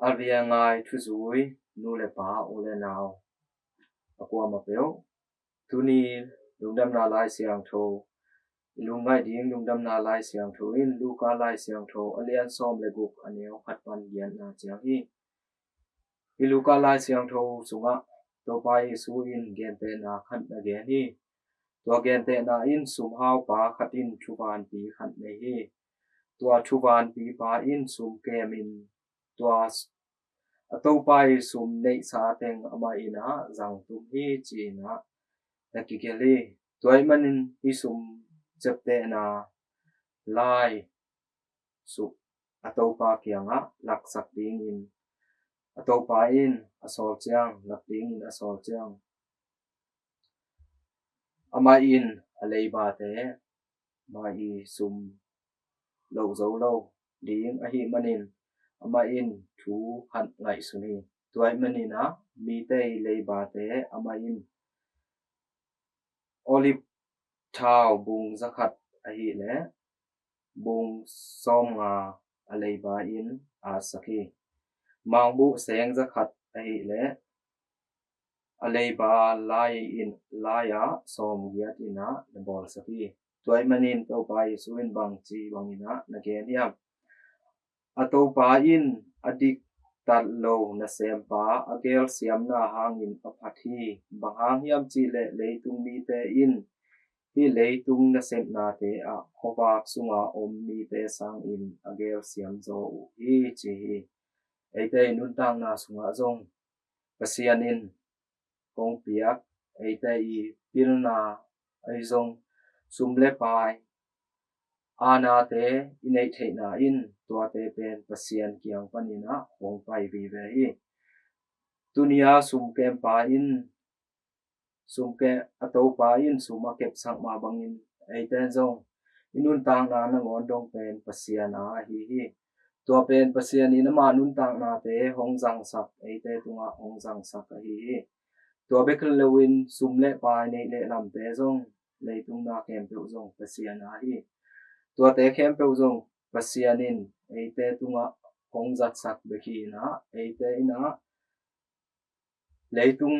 Alvia ngai thu zui nu le pa o le naw akwa ma peo tu ni lungdam na lai siang tho lungai ding lungdam na lai siang tho in lu ka lai siang tho alian som le guk aneo khat pan yan na chiang hi lu ka lai siang tho sunga to pai su in gen te na khat na gen hi to gen te na in sum hau pa khatin thu ban pi khat ne hi to thu ban pi pa in sum kem in to atau pai sum nei sa teng ama ina zang tu hi chi na nakikeli toy manin hi sum chapte na lai su atau pa kyanga laksak ding in atau pa in asol chiang lak ding in asol chiang ama in alei ba te ma i sum lo zo lo ding a hi manin ama in thu khat ngai suni toy manina mi te lei ba te ama in olive thao bung zakhat a hi le bung som nga a lei ba in a sakhi mang bu seng zakhat a hi le a lei ba lai in laya som giat ina na bol sakhi toy manin to pai suin bang chi bang ina na ge niam ato pa in adik tat lo na sem pa agel siam na hangin aphathi bahang hiam chi le leitung mi te in hi leitung na sem na te a howak sunga om mi te sang in agel siam zo hi chi hi eite nun tang na sunga zong pasian in kong piak eite I pilna ai zong sumle pai ana te inei the na in tua te pen pasian kiang panina hong pai vi ve hi tunia sum kem pa in sum ke ato pa in suma kep sang ma bangin eite zong inun tang na na ngon dong pen pasian a hi hi tua pen pasian in ma nun tang na te hong jang sak eite tunga hong jang sak a hi hi tua bekal lewin sum le pa nei le lam te zong leitung na kem pe zong pasian a hi tua te kem pe zong pasian in eite tunga hong jat sak beki na eite ina leitung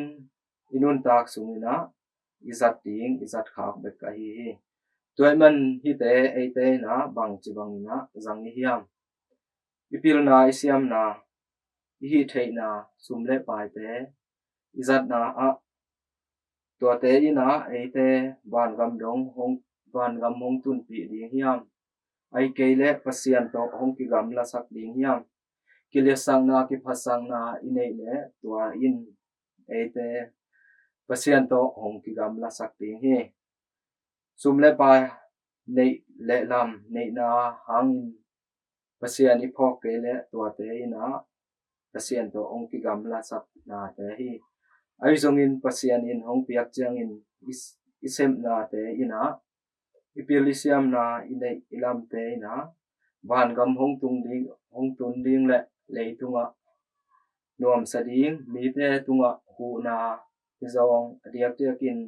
inun tak sumina izat ding izat khak bek a hi hi toy man hi te eite na bang chi bang na zang hi hiam ipil na isiam na hi thei na sumle pai te izat na a tua te ina eite ban gam dong hong ban gam hong tun pi ding hiam ai keile pasian to hong ki gam la sak ding hiam kile sang na ki phasang na inei le tua in eite pasian to hong ki gam la sak ding hi sumle pa nei le lam nei na hangin pasian I phok ke le tua te ina pasian to hong ki gam la sak na te hi ai zong in pasian in hong piak chiang in isem na te ina ipilisiam na inei ilam te ina van gam hong tun ding le leitunga nuam sading mi te tunga hu na zong diak diak in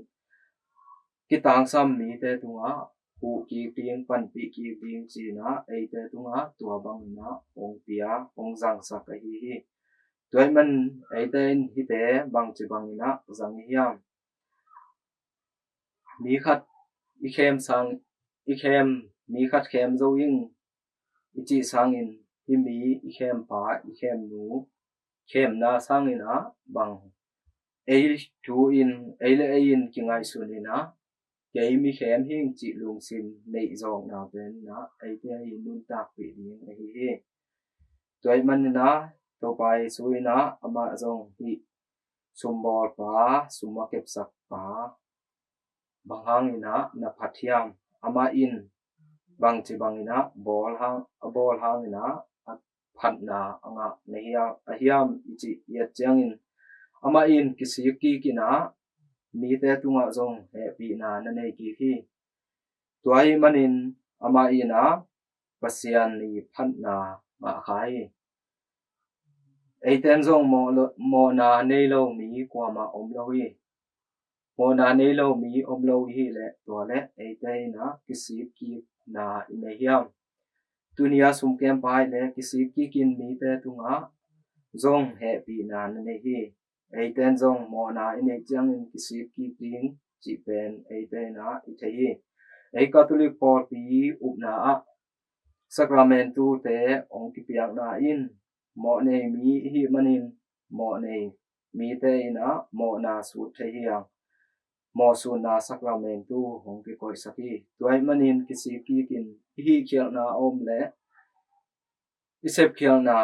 kitang sam mi te tunga hu ki ting pan pi ki ting chi na ei te tunga tua bang na hong pia hong jang sak a hi hi toy man ei te in hi te bang chi bang na zang hiam mi khat I khem sang I khem mi khat khem zo in ichi sang in hi mi I khem pa I khem nu khem na sang in a bang ei thu in ei le ei in ki ngai su ni na ke mi khem hing chi lung sim nei zong na ben na ei te I nun tak pi ding a hi hi toy man na to pai su na ama zong hi sumbol pa suma kep sak pa bahang ina na phathiam ama in bang chi bang ina bol hang ina phat na anga nehia ahiam ichi ya chiang in ama in kisiki kina mi te tunga zong he pi na na nei ki hi tuai manin ama ina pasian ni phat na ma khai eiten zong mo na nei lo mi kwa ma om lo hi mo na nei lo mi om lo hi le to le eite na kisiki na in hiam tunia sum kem pai le kisiki kin mi te tunga zong he pi na ne hi eiten zong mo na ine chang in kisip ki ting chi pen eiten na I the hi ei catholic por pi up na a sacramentu te ong ki piak na in mo nei mi hi manin mo nei mi te ina mo na su the hi ang mo su na sacramentu hong ki koi saki tuai manin kisip ki kin hi khial na om le isep khial na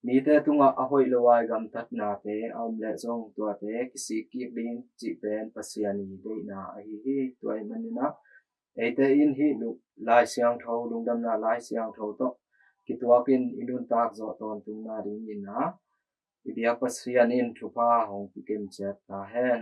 mi te tunga ahoi lowai gam tat na te om le zong tua te kisip ki ding chi pen pasiani de na a hi tuai manina eite in hi lu lai siang tho lungdam na lai siang tho to kituakin inun tak zo ton tung na ring in na ibiak pasian in thupa hong pikem chat ta hen